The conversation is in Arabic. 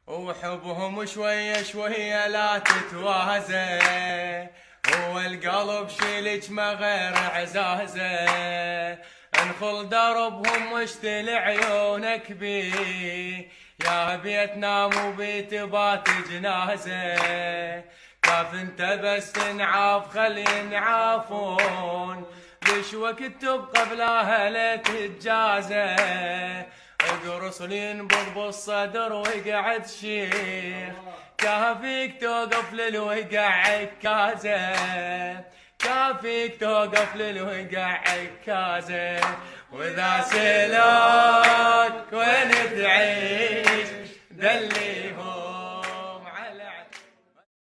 وحبهم شوية شوية لا تتوازى، هو القلب شيلك ما غير عزازة، انخل دربهم واشتل عيونك بيه، يا بيت نام وبيت بات جنازة، كاف انت بس تنعاف خلي ينعافون، ليش وقت تبقى بلا هلا تتجازى، اقرص ينبض بالصدر ويقعد شيخ، كافيك توقف للوقع عكازه، كافيك توقف للوقع عكازه، واذا سلوك وين تعيش دليهم